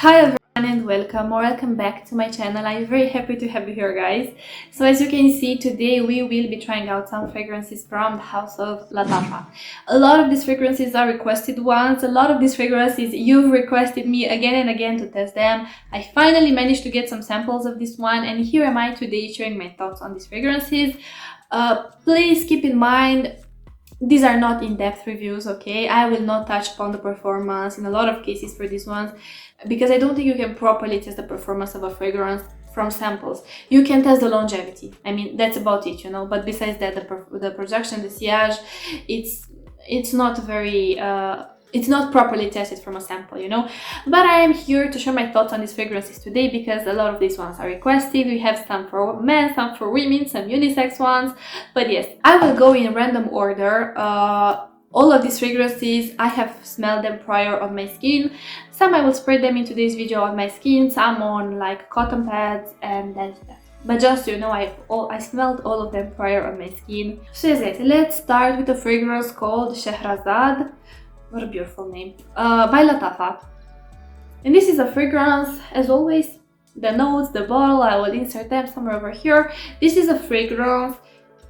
Hi everyone and welcome back to my channel. I'm very happy to have you here, guys. So as you can see, today we will be trying out some fragrances from the house of Lattafa. A lot of these fragrances are requested ones. A lot of these fragrances you've requested me again and again to test them. I finally managed to get some samples of this one, and here am I today sharing my thoughts on these fragrances. Please keep in mind, these are not in-depth reviews, okay? I will not touch upon the performance in a lot of cases for these ones, because I don't think you can properly test the performance of a fragrance from samples. You can test the longevity. I mean, that's about it, you know. But besides that, the projection, the sillage, it's not very it's not properly tested from a sample, you know. But I am here to share my thoughts on these fragrances today because a lot of these ones are requested. We have some for men, some for women, some unisex ones. But yes, I will go in random order. All of these fragrances, I have smelled them prior on my skin. Some I will spread them in today's video on my skin, some on like cotton pads, and that's that. But just so you know, I smelled all of them prior on my skin. So yes, guys, let's start with a fragrance called Shahrazad. What a beautiful name. By Lattafa. And this is a fragrance, as always, the notes, the bottle, I will insert them somewhere over here. This is a fragrance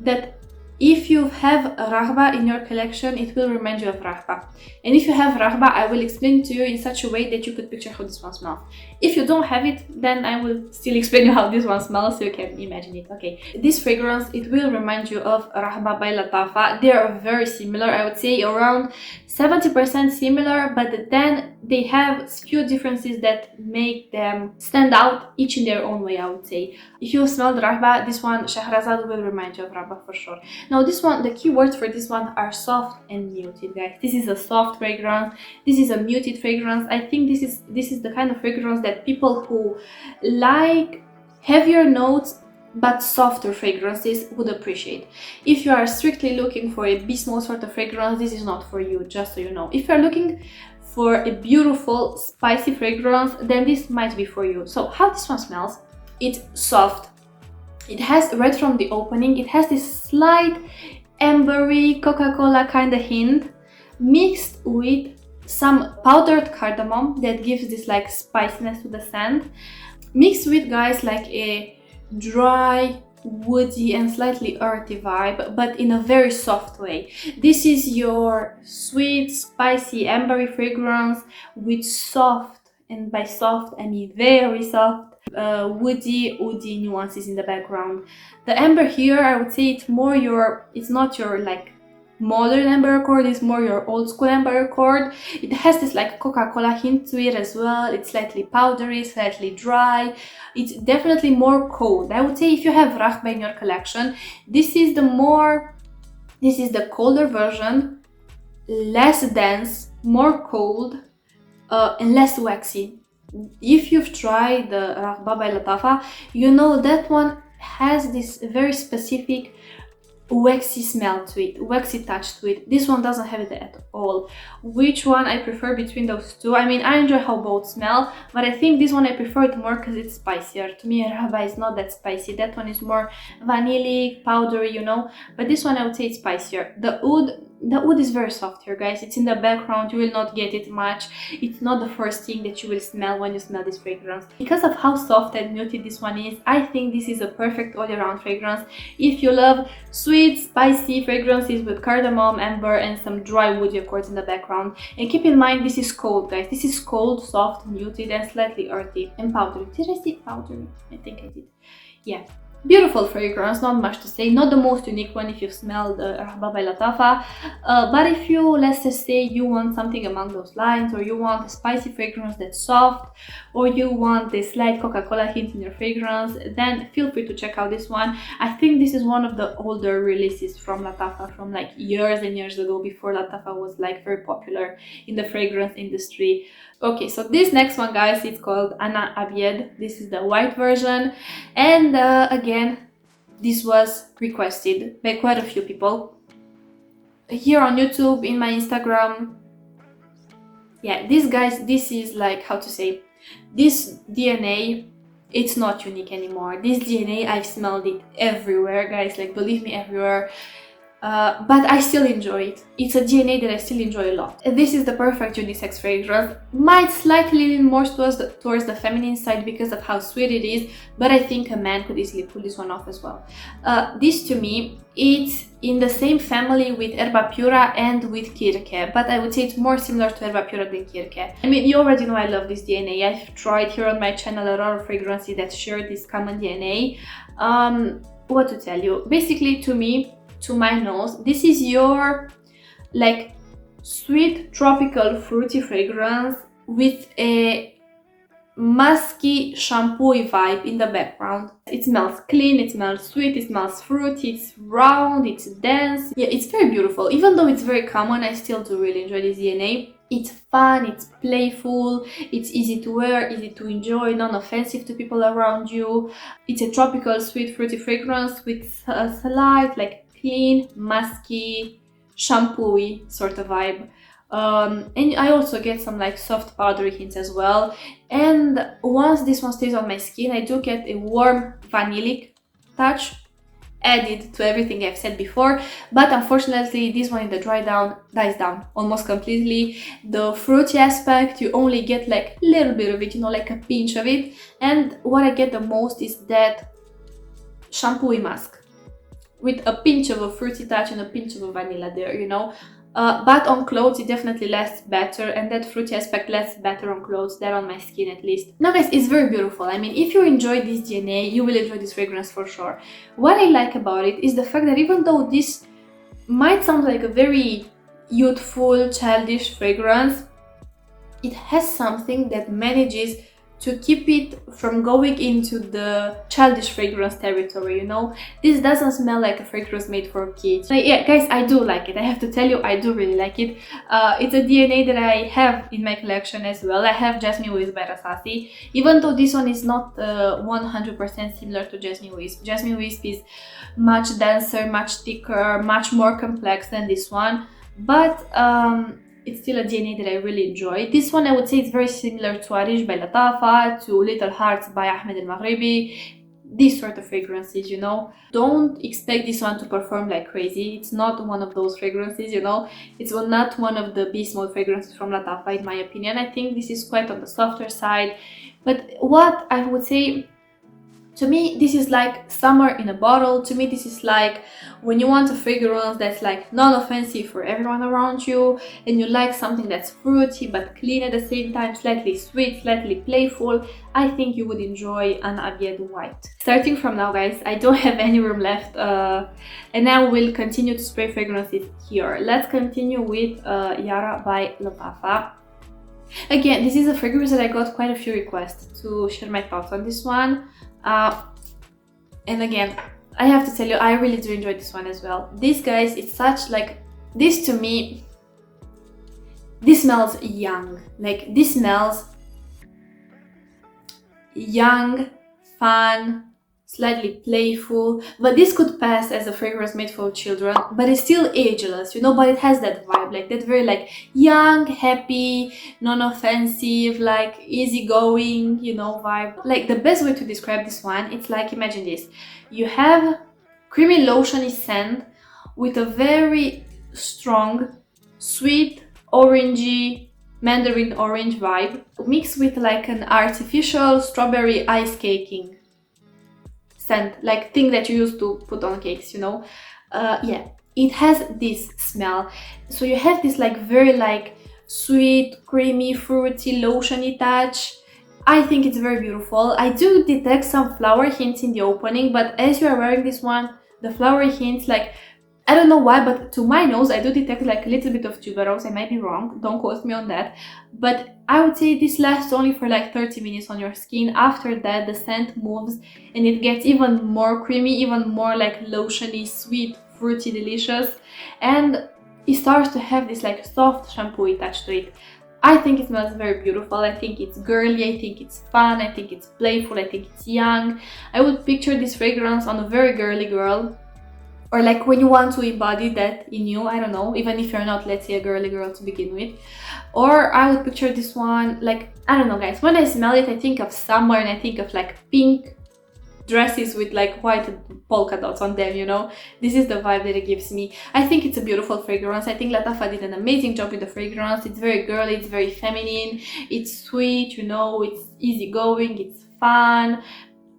that if you have Raghba in your collection, it will remind you of Raghba. And if you have Raghba, I will explain to you in such a way that you could picture how this one smells. If you don't have it, then I will still explain you how this one smells so you can imagine it. Okay, this fragrance, it will remind you of Raghba by Lattafa. They are very similar, I would say around 70% similar, but then they have few differences that make them stand out each in their own way, I would say. If you smelled Raghba, this one, Shahrazad, will remind you of Raghba for sure. Now this one, the keywords for this one are soft and muted, guys. This is a soft fragrance. This is a muted fragrance. I think this is the kind of fragrance that people who like heavier notes but softer fragrances would appreciate. If you are strictly looking for a beast mode sort of fragrance, this is not for you, just so you know. If you're looking for a beautiful spicy fragrance, then this might be for you. So how this one smells? It's soft. It has, right from the opening, it has this slight ambery Coca-Cola kind of hint mixed with some powdered cardamom that gives this like spiciness to the scent, mixed with, guys, like a dry, woody and slightly earthy vibe, but in a very soft way. This is your sweet, spicy, ambery fragrance with soft, and by soft I mean very soft, woody nuances in the background. The amber here, I would say it's not your like modern amber accord, it's more your old school amber accord. It has this like Coca-Cola hint to it as well. It's slightly powdery, slightly dry. It's definitely more cold. I would say if you have Raghba in your collection, this is the colder version, less dense, more cold, and less waxy. If you've tried the Raghba by Lattafa, you know that one has this very specific waxy smell to it, waxy touch to it. This one doesn't have it at all. Which one I prefer between those two? I mean, I enjoy how both smell, but I think this one I prefer it more because it's spicier. To me, Raghba is not that spicy. That one is more vanillic, powdery, you know, but this one I would say it's spicier. The oud is very soft here, guys. It's in the background, you will not get it much. It's not the first thing that you will smell when you smell this fragrance. Because of how soft and muted this one is, I think this is a perfect all-around fragrance if you love sweet, spicy fragrances with cardamom, amber and some dry woody accords in the background. And keep in mind, this is cold, guys. This is cold, soft, muted and slightly earthy and powdery. Did I say powdery? I think I did. Yeah. Beautiful fragrance, not much to say, not the most unique one if you smell the Raghba by Lattafa, but if you, let's just say, you want something along those lines, or you want a spicy fragrance that's soft, or you want a slight Coca-Cola hint in your fragrance, then feel free to check out this one. I think this is one of the older releases from Lattafa, from like years and years ago, before Lattafa was like very popular in the fragrance industry. Okay, so this next one, guys, it's called Ana Abiyedh. This is the white version, and again, this was requested by quite a few people here on YouTube, in my Instagram. Yeah, these guys, this is like, how to say, this DNA, it's not unique anymore. This DNA, I've smelled it everywhere, guys, like believe me, everywhere. but I still enjoy it. It's a DNA that I still enjoy a lot. This is the perfect unisex fragrance. Might slightly lean more towards the feminine side because of how sweet it is, but I think a man could easily pull this one off as well. This to me, it's in the same family with Erba Pura and with Kirke, but I would say it's more similar to Erba Pura than Kirke. I mean, you already know I love this DNA. I've tried here on my channel a lot of fragrances that share this common DNA. What to tell you? Basically, to me, to my nose, this is your like sweet tropical fruity fragrance with a musky shampoo-y vibe in the background. It smells clean, it smells sweet, it smells fruity, it's round, it's dense. Yeah, it's very beautiful. Even though it's very common, I still do really enjoy this DNA. It's fun, it's playful, it's easy to wear, easy to enjoy, non-offensive to people around you. It's a tropical sweet fruity fragrance with a slight like clean, musky, shampoo-y sort of vibe. And I also get some like soft powdery hints as well. And once this one stays on my skin, I do get a warm vanillic touch added to everything I've said before, but unfortunately this one in the dry down dies down almost completely. The fruity aspect, you only get like a little bit of it, you know, like a pinch of it, and what I get the most is that shampoo-y musk with a pinch of a fruity touch and a pinch of a vanilla there, you know. But on clothes it definitely lasts better, and that fruity aspect lasts better on clothes than on my skin at least. Now guys, it's very beautiful. I mean, if you enjoy this DNA, you will enjoy this fragrance for sure. What I like about it is the fact that even though this might sound like a very youthful, childish fragrance, it has something that manages to keep it from going into the childish fragrance territory, you know. This doesn't smell like a fragrance made for kids. Yeah, guys, I do like it. I have to tell you, I do really like it. It's a DNA that I have in my collection as well. I have Jasmine Wisp by Rasasi, even though this one is not 100% similar to Jasmine Wisp. Jasmine Wisp is much denser, much thicker, much more complex than this one, but it's still a DNA that I really enjoy. This one I would say is very similar to Areej by Lattafa, to Little Hearts by Ahmed and Maghribi. These sort of fragrances, you know. Don't expect this one to perform like crazy. It's not one of those fragrances, you know. It's not one of the beast mode fragrances from Lattafa in my opinion. I think this is quite on the softer side. But what I would say, to me, this is like summer in a bottle. To me, this is like when you want a fragrance that's like non-offensive for everyone around you, and you like something that's fruity but clean at the same time, slightly sweet, slightly playful. I think you would enjoy an Abiyedh White. Starting from now, guys, I don't have any room left, and I will continue to spray fragrances here. Let's continue with Yara by Lattafa. Again, this is a fragrance that I got quite a few requests to share my thoughts on this one. And again, I have to tell you, I really do enjoy this one as well. This, guys, it's such like, this to me, this smells young. Like, this smells young, fun, slightly playful, but this could pass as a fragrance made for children, but it's still ageless, you know. But it has that vibe, like that very like young, happy, non-offensive, like easygoing, you know, vibe. Like the best way to describe this one, it's like, imagine this: you have creamy lotiony scent with a very strong sweet orangey mandarin orange vibe mixed with like an artificial strawberry ice caking scent, like thing that you used to put on cakes, you know. Yeah, it has this smell. So you have this like very like sweet, creamy, fruity, lotiony touch. I think it's very beautiful. I do detect some flower hints in the opening, but as you are wearing this one, the flowery hints, like, I don't know why, but to my nose I do detect like a little bit of tuberose. I might be wrong, don't quote me on that, but I would say this lasts only for like 30 minutes on your skin. After that, the scent moves and it gets even more creamy, even more like lotiony, sweet, fruity, delicious, and it starts to have this like soft shampoo touch to it. I think it smells very beautiful. I think it's girly, I think it's fun, I think it's playful, I think it's young. I would picture this fragrance on a very girly girl, or like when you want to embody that in you, I don't know, even if you're not, let's say, a girly girl to begin with. Or I would picture this one like, I don't know, guys, when I smell it I think of summer and I think of like pink dresses with like white polka dots on them, you know. This is the vibe that it gives me. I think it's a beautiful fragrance. I think Lattafa did an amazing job with the fragrance. It's very girly, it's very feminine, it's sweet, you know, it's easygoing, it's fun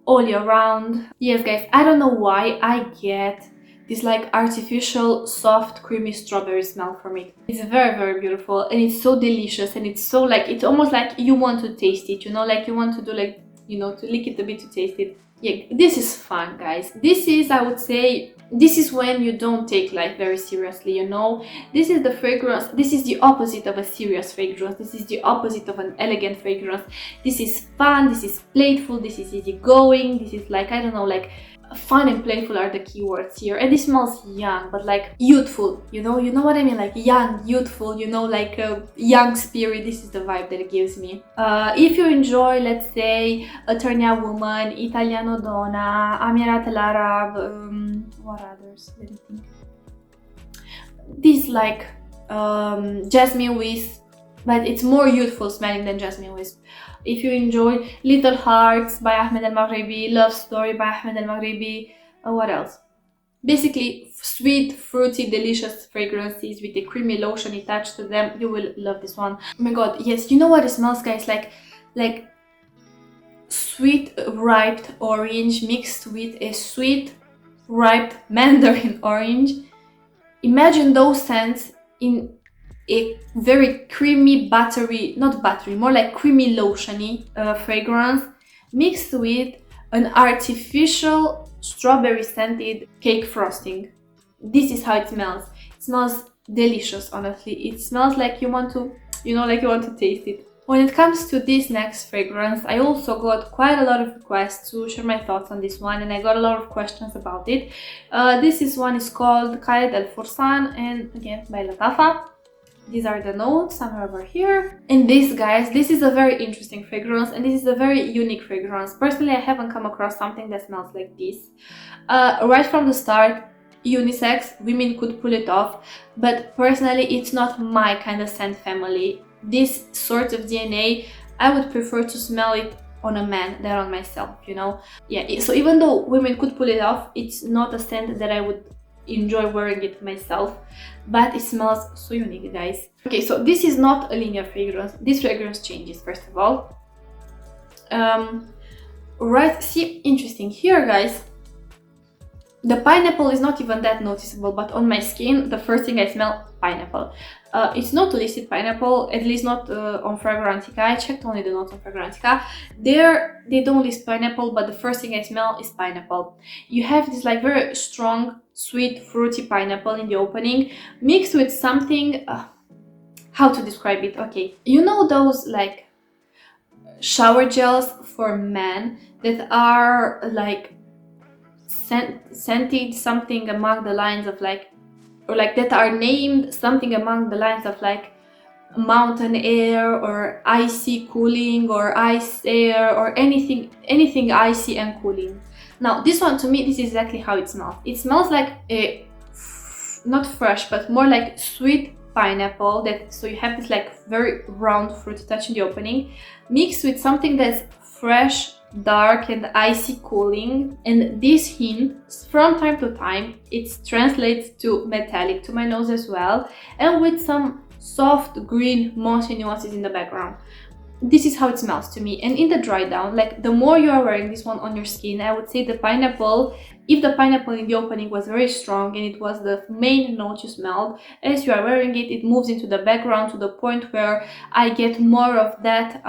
all year round. Yes guys, I don't know why I get this like artificial soft creamy strawberry smell from it. It's very beautiful, and it's so delicious, and it's so like, it's almost like you want to taste it, you know, like you want to do like, you know, to lick it a bit to taste it. Yeah, this is fun guys. This is, I would say, this is when you don't take life very seriously, you know. This is the fragrance, this is the opposite of a serious fragrance. This is the opposite of an elegant fragrance. This is fun, this is playful, this is easygoing, this is like, I don't know, like fun and playful are the keywords here. And it smells young, but like youthful, you know what I mean, like young, youthful, you know, like a young spirit. This is the vibe that it gives me. If you enjoy, let's say, Eternia woman, Italiano Dona, Amirat al-Arab, what others, let me think, this like Jasmine Wisp, but it's more youthful smelling than Jasmine Wisp. If you enjoy Little Hearts by Ahmed al-Maghribi, Love Story by Ahmed al-Maghribi, what else? Basically, sweet, fruity, delicious fragrances with a creamy lotion attached to them. You will love this one. Oh my god, yes, you know what it smells, guys? Like sweet, ripe orange mixed with a sweet, ripe mandarin orange. Imagine those scents in a very creamy, buttery, not buttery, more like creamy lotiony fragrance mixed with an artificial strawberry scented cake frosting. This is how it smells. It smells delicious, honestly. It smells like you want to, you know, like you want to taste it. When it comes to this next fragrance, I also got quite a lot of requests to share my thoughts on this one, and I got a lot of questions about it. This one is called Qaed al Fursan, and again by Lattafa. These are the notes, somewhere over here. And this, guys, this is a very interesting fragrance, and this is a very unique fragrance. Personally, I haven't come across something that smells like this. Right from the start, unisex, women could pull it off, but personally, it's not my kind of scent family. This sort of DNA, I would prefer to smell it on a man than on myself, you know? Yeah, so even though women could pull it off, it's not a scent that I would enjoy wearing it myself, but it smells so unique, guys. Okay, so this is not a linear fragrance. This fragrance changes, first of all. Right, see, interesting here, guys. The pineapple is not even that noticeable, but on my skin, the first thing I smell, pineapple. It's not listed pineapple, at least not on Fragrantica. I checked only the notes on Fragrantica. There, they don't list pineapple, but the first thing I smell is pineapple. You have this like very strong, sweet, fruity pineapple in the opening, mixed with something, how to describe it? Okay, you know those like shower gels for men that are like scented something among the lines of like, or like that are named something among the lines of like mountain air or icy cooling or ice air or anything icy and cooling. Now this one, to me, this is exactly how it smells. It smells like a not fresh but more like sweet pineapple, that so you have this like very round fruit touch in the opening, mixed with something that's fresh, dark and icy cooling, and this hint from time to time it translates to metallic to my nose as well, and with some soft green mossy nuances in the background. This is how it smells to me. And in the dry down, like the more you are wearing this one on your skin, I would say the pineapple, if the pineapple in the opening was very strong and it was the main note you smelled, as you are wearing it, it moves into the background to the point where I get more of that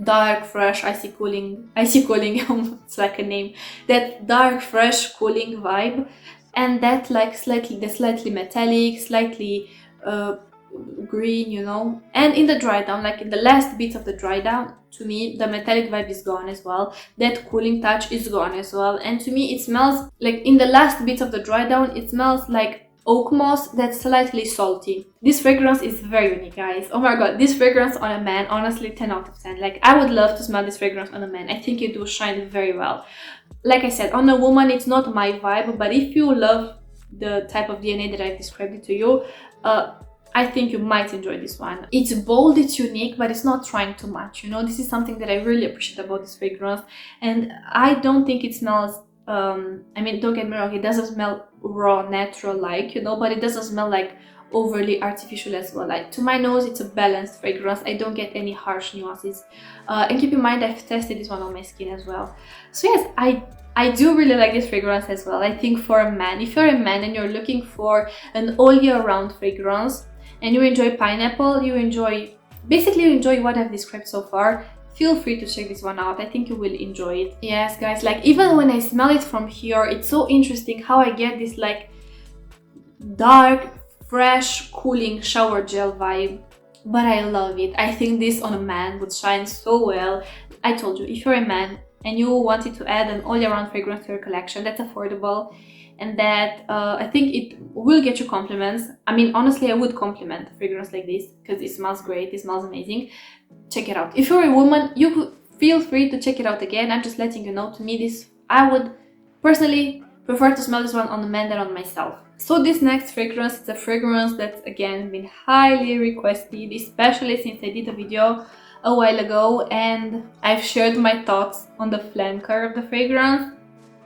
dark, fresh, icy cooling, it's like a name, that dark, fresh, cooling vibe, and that like slightly metallic, slightly green, you know. And in the dry down, like in the last bits of the dry down, to me the metallic vibe is gone as well, that cooling touch is gone as well, and to me it smells like in the last bits of the dry down it smells like oak moss that's slightly salty. This fragrance is very unique, guys. Oh my god, this fragrance on a man, honestly 10 out of 10. Like I would love to smell this fragrance on a man. I think it will shine very well. Like I said, on a woman it's not my vibe, but if you love the type of DNA that I've described it to you, I think you might enjoy this one. It's bold, it's unique, but it's not trying too much, you know. This is something that I really appreciate about this fragrance, and I don't think it smells I mean, don't get me wrong, it doesn't smell raw, natural like, you know, but it doesn't smell like overly artificial as well. Like, to my nose, it's a balanced fragrance. I don't get any harsh nuances. And keep in mind, I've tested this one on my skin as well. So yes, I do really like this fragrance as well. I think for a man, if you're a man and you're looking for an all year round fragrance and you enjoy pineapple, you enjoy what I've described so far, feel free to check this one out. I think you will enjoy it. Yes, guys, like even when I smell it from here, it's so interesting how I get this like dark, fresh, cooling shower gel vibe. But I love it. I think this on a man would shine so well. I told you, if you're a man and you wanted to add an all-year-round fragrance to your collection that's affordable and that I think it will get you compliments. I mean, honestly, I would compliment a fragrance like this because it smells great, it smells amazing. Check it out. If you're a woman, you could feel free to check it out again. I'm just letting you know, to me, this, I would personally prefer to smell this one on the man than on myself. So this next fragrance is a fragrance that's again been highly requested, especially since I did a video a while ago and I've shared my thoughts on the flanker of the fragrance,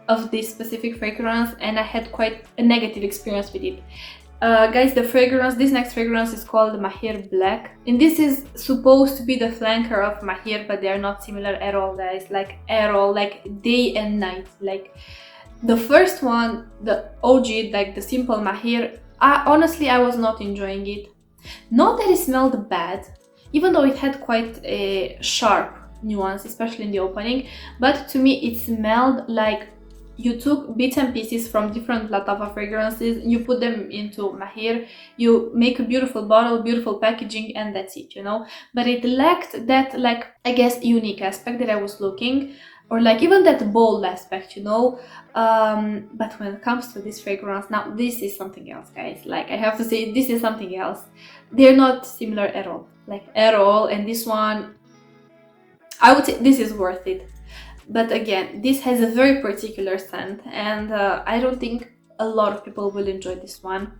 of this specific fragrance, and I had quite a negative experience with it. Guys, this next fragrance is called Maahir Black, and this is supposed to be the flanker of Maahir, but they are not similar at all, guys, like at all, like day and night. Like the first one, the OG, like the simple Maahir, honestly I was not enjoying it. Not that it smelled bad, even though it had quite a sharp nuance, especially in the opening, but to me it smelled like you took bits and pieces from different Lattafa fragrances, you put them into Maahir, you make a beautiful bottle, beautiful packaging, and that's it, you know. But it lacked that, like, I guess, unique aspect that I was looking, or like even that bold aspect, you know. But when it comes to this fragrance, now this is something else, guys. Like, I have to say, this is something else. They're not similar at all, like at all. And this one, I would say this is worth it. But again, this has a very particular scent, and I don't think a lot of people will enjoy this one.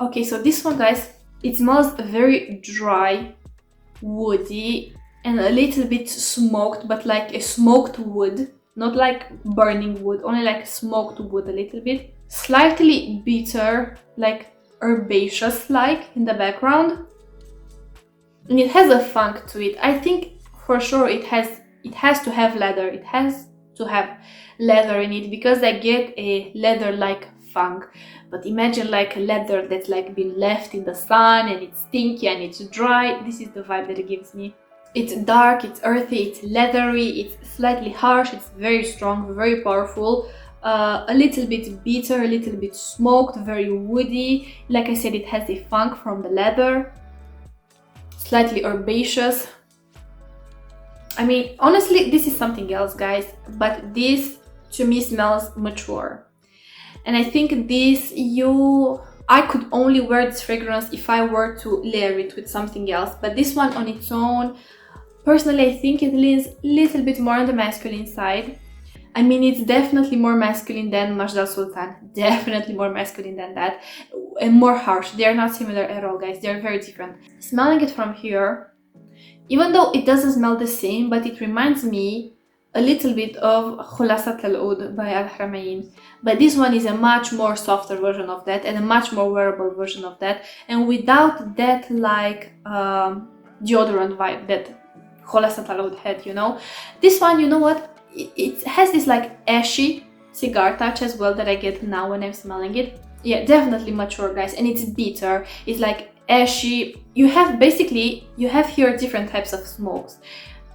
Okay, so this one, guys, it smells very dry, woody, and a little bit smoked, but like a smoked wood, not like burning wood, only like smoked wood a little bit. Slightly bitter, like herbaceous like in the background. And it has a funk to it. I think for sure it has to have leather. It has to have leather in it because I get a leather-like funk. But imagine like a leather that's like been left in the sun and it's stinky and it's dry. This is the vibe that it gives me. It's dark, it's earthy, it's leathery, it's slightly harsh, it's very strong, very powerful. A little bit bitter, a little bit smoked, very woody. Like I said, it has a funk from the leather. Slightly herbaceous. I mean, honestly, this is something else, guys, but this to me smells mature. And I think this, I could only wear this fragrance if I were to layer it with something else, but this one on its own, personally, I think it leans a little bit more on the masculine side. I mean, it's definitely more masculine than Qaed al Fursan, definitely more masculine than that, and more harsh. They are not similar at all, guys, they are very different. Smelling it from here, even though it doesn't smell the same, but it reminds me a little bit of Khulasat al-Oud by Al-Haramain. But this one is a much more softer version of that and a much more wearable version of that, and without that like deodorant vibe that Khulasat al-Oud had, you know. This one, you know what? It has this like ashy cigar touch as well that I get now when I'm smelling it. Yeah, definitely mature, guys, and it's bitter. It's like ashy. You have here different types of smokes,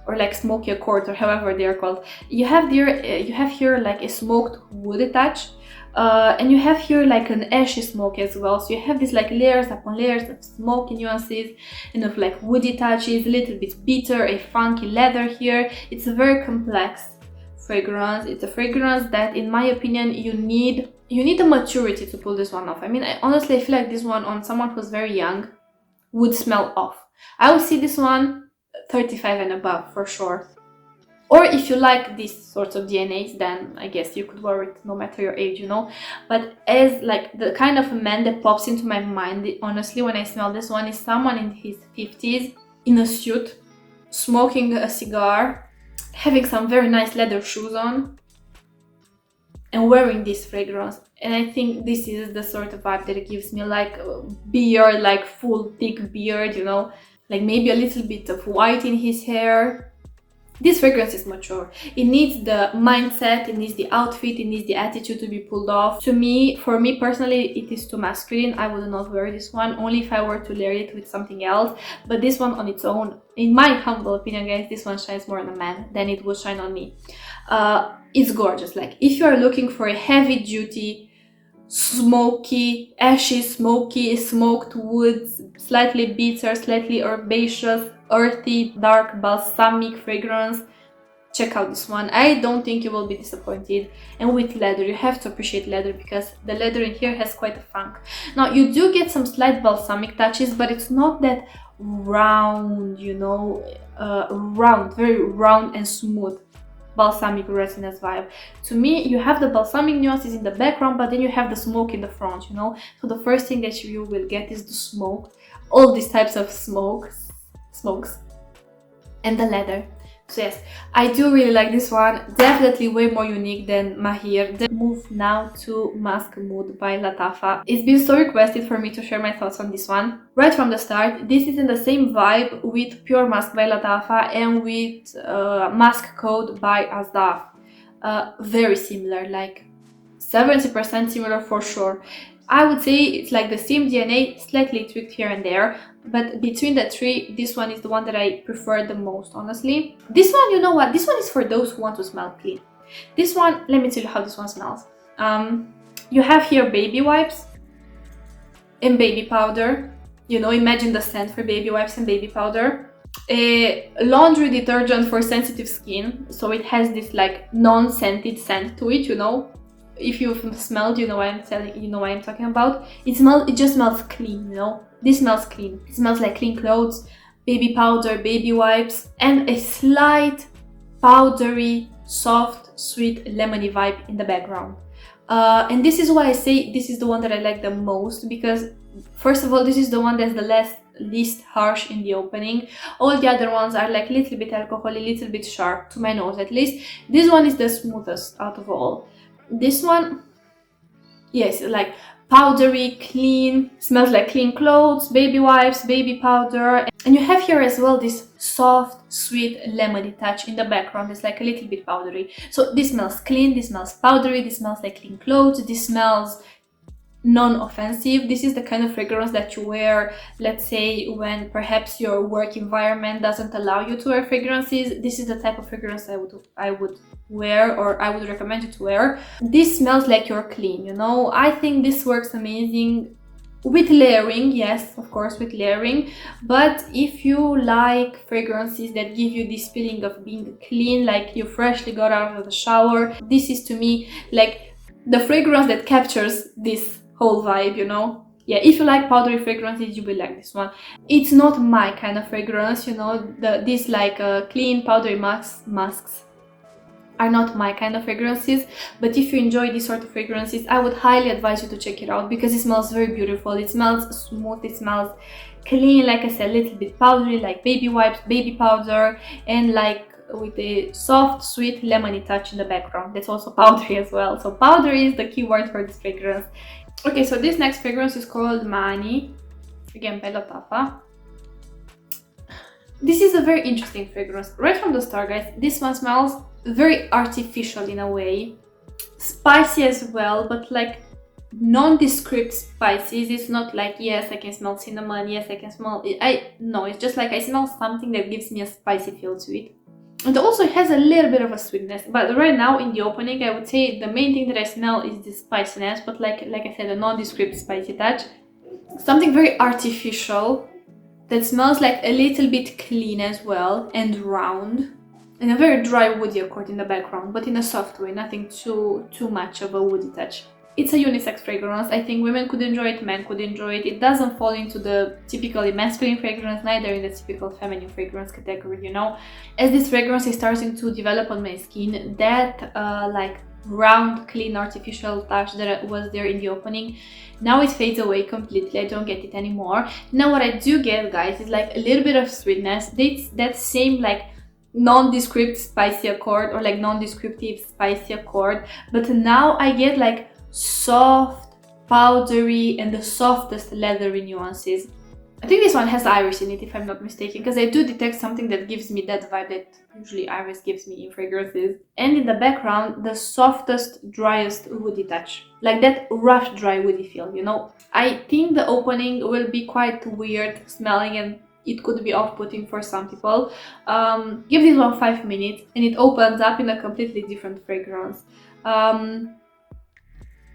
or like smoky accord, or however they are called. You have here like a smoked wood touch, and you have here like an ashy smoke as well. So you have these like layers upon layers of smoky nuances and of like woody touches, a little bit bitter, a funky leather here. It's a very complex fragrance. It's a fragrance that, in my opinion, you need the maturity to pull this one off. I mean, honestly, I feel like this one on someone who's very young would smell off. I would see this one 35 and above for sure. Or if you like these sorts of DNAs, then I guess you could wear it no matter your age, you know. But as like the kind of man that pops into my mind, honestly, when I smell this one, is someone in his 50s in a suit, smoking a cigar, having some very nice leather shoes on and wearing this fragrance. And I think this is the sort of vibe that it gives me, like beard, like full thick beard, you know, like maybe a little bit of white in his hair. This fragrance is mature. It needs the mindset, it needs the outfit, it needs the attitude to be pulled off. To me, for me personally, it is too masculine. I would not wear this one, only if I were to layer it with something else. But this one on its own, in my humble opinion, guys, this one shines more on a man than it would shine on me. It's gorgeous. Like, if you are looking for a heavy duty, smoky, ashy, smoky, smoked woods, slightly bitter, slightly herbaceous, earthy, dark, balsamic fragrance, check out this one. I don't think you will be disappointed. And with leather, you have to appreciate leather because the leather in here has quite a funk. Now, you do get some slight balsamic touches, but it's not that round, you know, very round and smooth balsamic resinous vibe. To me, you have the balsamic nuances in the background, but then you have the smoke in the front, you know. So the first thing that you will get is the smoke, all these types of smokes, and the leather. So yes, I do really like this one. Definitely way more unique than Maahir. Then move now to Musk Mood by Lattafa. It's been so requested for me to share my thoughts on this one. Right from the start, this is in the same vibe with Pure Musk by Lattafa and with Musk Code by Asdaf. Very similar, like 70% similar for sure. I would say it's like the same DNA, slightly tweaked here and there, but between the three, this one is the one that I prefer the most, honestly. This one, you know what? This one is for those who want to smell clean. This one, let me tell you how this one smells. You have here baby wipes and baby powder. You know, imagine the scent for baby wipes and baby powder. A laundry detergent for sensitive skin, so it has this like non-scented scent to it, you know. If you've smelled, you know what I'm talking about. It just smells clean, you know. This smells clean. It smells like clean clothes, baby powder, baby wipes, and a slight powdery, soft, sweet, lemony vibe in the background. And this is why I say this is the one that I like the most, because first of all, this is the one that's the least harsh in the opening. All the other ones are like a little bit alcoholic, a little bit sharp, to my nose at least. This one is the smoothest out of all. This one, yes, like powdery, clean, smells like clean clothes, baby wipes, baby powder. And you have here as well this soft, sweet, lemony touch in the background. It's like a little bit powdery. So this smells clean, this smells powdery, this smells like clean clothes, this smells non-offensive. This is the kind of fragrance that you wear, let's say, when perhaps your work environment doesn't allow you to wear fragrances. This is the type of fragrance I would wear, or I would recommend you to wear. This smells like you're clean, you know. I think this works amazing with layering, yes, of course, with layering. But if you like fragrances that give you this feeling of being clean, like you freshly got out of the shower, this is to me like the fragrance that captures this whole vibe, you know. Yeah, if you like powdery fragrances, you will like this one. It's not my kind of fragrance, you know. These like clean powdery musks are not my kind of fragrances, but if you enjoy these sort of fragrances, I would highly advise you to check it out because it smells very beautiful. It smells smooth, it smells clean, like I said, a little bit powdery, like baby wipes, baby powder, and like with a soft, sweet, lemony touch in the background. That's also powdery as well. So powdery is the key word for this fragrance. Okay, so this next fragrance is called Mani, again by Lattafa. This is a very interesting fragrance. Right from the start, guys, this one smells very artificial in a way. Spicy as well, but like nondescript spices. It's not like, yes, I can smell cinnamon, yes, I can smell it. No, it's just like I smell something that gives me a spicy feel to it. And also it has a little bit of a sweetness, but right now in the opening I would say the main thing that I smell is the spiciness, but like I said, a nondescript spicy touch. Something very artificial that smells like a little bit clean as well and round, and a very dry woody accord in the background, but in a soft way, nothing too much of a woody touch. It's a unisex fragrance. I think women could enjoy it, men could enjoy it. It doesn't fall into the typically masculine fragrance, neither in the typical feminine fragrance category, you know. As this fragrance is starting to develop on my skin, that like round, clean, artificial touch that was there in the opening, now it fades away completely. I don't get it anymore. Now what I do get, guys, is like a little bit of sweetness. That same like nondescript spicy accord or like non-descriptive spicy accord, but now I get like soft, powdery, and the softest leathery nuances. I think this one has iris in it, if I'm not mistaken, because I do detect something that gives me that vibe that usually iris gives me in fragrances. And in the background, the softest, driest woody touch. Like that rough, dry woody feel, you know? I think the opening will be quite weird smelling and it could be off-putting for some people. Give this one 5 minutes and it opens up in a completely different fragrance.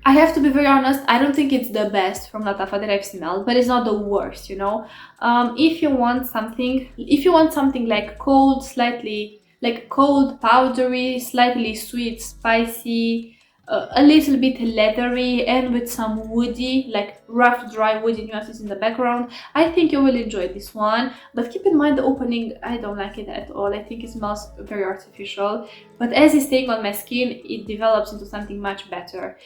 I have to be very honest, I don't think it's the best from Lattafa that I've smelled, but it's not the worst, you know. If you want something like cold, slightly like cold, powdery, slightly sweet, spicy, a little bit leathery, and with some woody, like rough, dry woody nuances in the background, I think you will enjoy this one. But keep in mind the opening, I don't like it at all. I think it smells very artificial, but as it's staying on my skin, it develops into something much better.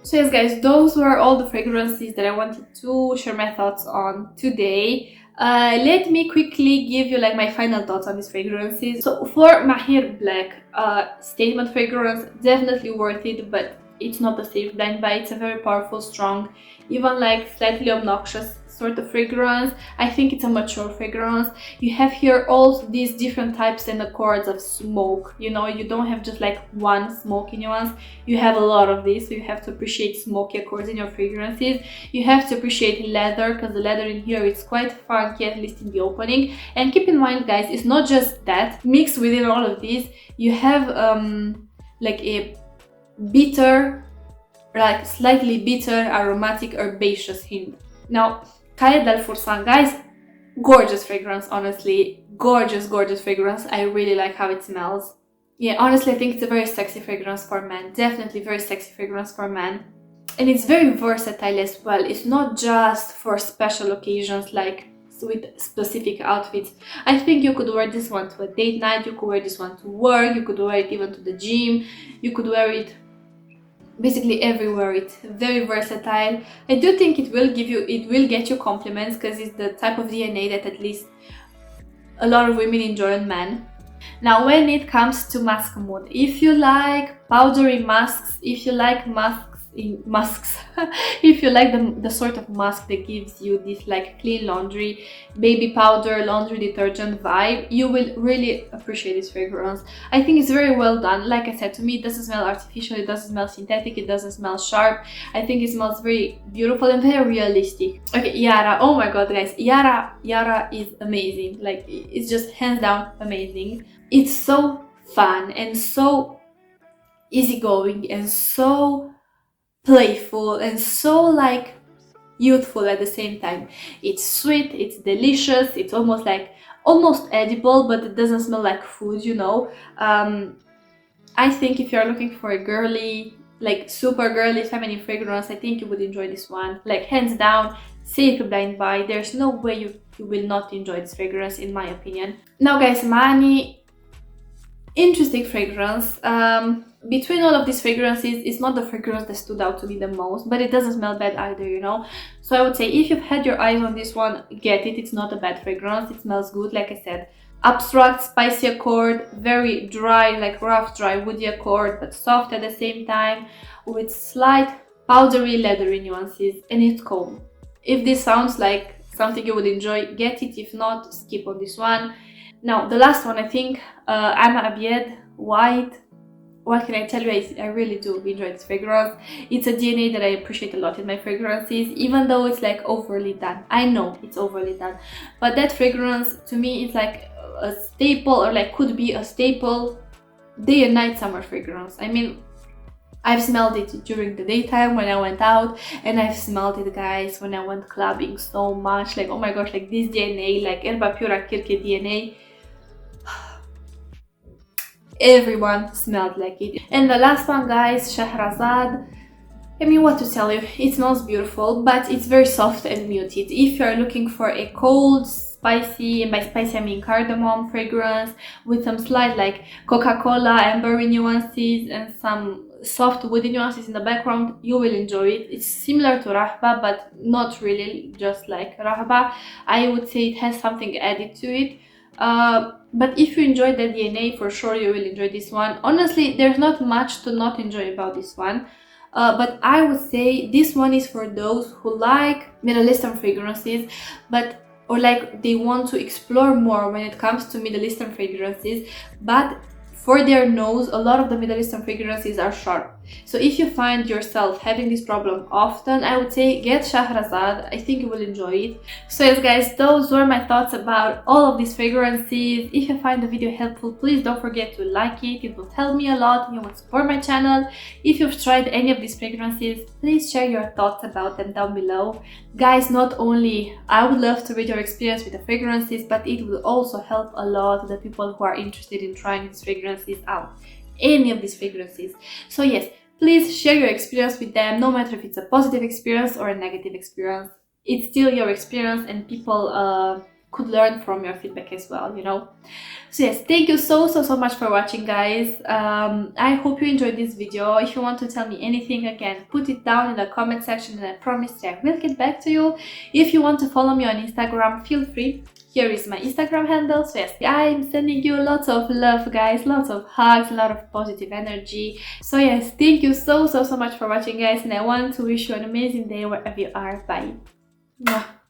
So yes guys, those were all the fragrances that I wanted to share my thoughts on today. Let me quickly give you like my final thoughts on these fragrances. So for Maahir Black, statement fragrance, definitely worth it, but it's not a safe blind buy. It's a very powerful, strong, even like slightly obnoxious sort of fragrance. I think it's a mature fragrance. You have here all these different types and accords of smoke. You know, you don't have just like one smoky nuance. You have a lot of these, so you have to appreciate smoky accords in your fragrances. You have to appreciate leather, because the leather in here is quite funky, at least in the opening. And keep in mind guys, it's not just that. Mixed within all of these, you have like a bitter, like slightly bitter, aromatic, herbaceous hint. Now, Qaed al Fursan, guys, gorgeous fragrance, honestly. Gorgeous, gorgeous fragrance. I really like how it smells. Yeah, honestly, I think it's a very sexy fragrance for men. Definitely very sexy fragrance for men. And it's very versatile as well. It's not just for special occasions like with specific outfits. I think you could wear this one to a date night, you could wear this one to work, you could wear it even to the gym, you could wear it basically everywhere. It's very versatile. I do think it will get you compliments, because it's the type of DNA that at least a lot of women enjoy on men. Now when it comes to musk mood, if you like powdery musks, if you like musks if you like the sort of musk that gives you this like clean laundry, baby powder, laundry detergent vibe, you will really appreciate this fragrance. I think it's very well done. Like I said, to me it doesn't smell artificial, it doesn't smell synthetic, it doesn't smell sharp. I think it smells very beautiful and very realistic. Okay, Yara, oh my god guys, Yara is amazing. Like, it's just hands down amazing. It's so fun and so easygoing and so playful and so like youthful at the same time. It's sweet, it's delicious, it's almost edible, but it doesn't smell like food, you know. I think if you're looking for a girly, like super girly feminine fragrance, I think you would enjoy this one. Like, hands down, safe blind buy. There's no way you will not enjoy this fragrance, in my opinion. Now guys, Mani, interesting fragrance. Between all of these fragrances, it's not the fragrance that stood out to me the most, but it doesn't smell bad either, you know. So I would say if you've had your eyes on this one, get it. It's not a bad fragrance, it smells good. Like I said, abstract, spicy accord, very dry, like rough, dry, woody accord, but soft at the same time, with slight powdery, leathery nuances, and it's calm. If this sounds like something you would enjoy, get it. If not, skip on this one. Now the last one, I think, I'm Abiyedh White. What can I tell you? I really do enjoy this fragrance. It's a DNA that I appreciate a lot in my fragrances, even though it's like overly done. I know it's overly done, but that fragrance to me is like a staple, or like could be a staple day and night summer fragrance. I mean, I've smelled it during the daytime when I went out, and I've smelled it, guys, when I went clubbing so much. Like, oh my gosh, like this DNA, like Erba Pura Kirke DNA, everyone smelled like it. And the last one, guys, Shahrazad. I mean, what to tell you, it smells beautiful, but it's very soft and muted. If you're looking for a cold, spicy, and by spicy I mean cardamom fragrance with some slight like Coca-Cola ambery nuances and some soft woody nuances in the background, you will enjoy it. It's similar to Raghba, but not really just like Raghba. I would say it has something added to it. But if you enjoyed the DNA, for sure you will enjoy this one. Honestly, there's not much to not enjoy about this one. But I would say this one is for those who like Middle Eastern fragrances, or like they want to explore more when it comes to Middle Eastern fragrances, but for their nose, a lot of the Middle Eastern fragrances are sharp. So if you find yourself having this problem often, I would say get Shahrazad. I think you will enjoy it. So yes guys, those were my thoughts about all of these fragrances. If you find the video helpful, please don't forget to like it. It will help me a lot and you will support my channel. If you've tried any of these fragrances, please share your thoughts about them down below. Guys, not only I would love to read your experience with the fragrances, but it will also help a lot the people who are interested in trying these fragrances out. Any of these fragrances. So yes, please share your experience with them, no matter if it's a positive experience or a negative experience. It's still your experience and people could learn from your feedback as well, you know. So yes, thank you so much for watching, guys. I hope you enjoyed this video. If you want to tell me anything, again, put it down in the comment section and I promise I will get back to you. If you want to follow me on Instagram, feel free. Here is my Instagram handle. So yes, I'm sending you lots of love, guys, lots of hugs, a lot of positive energy. So yes, thank you so much for watching, guys, and I want to wish you an amazing day wherever you are. Bye. Mwah.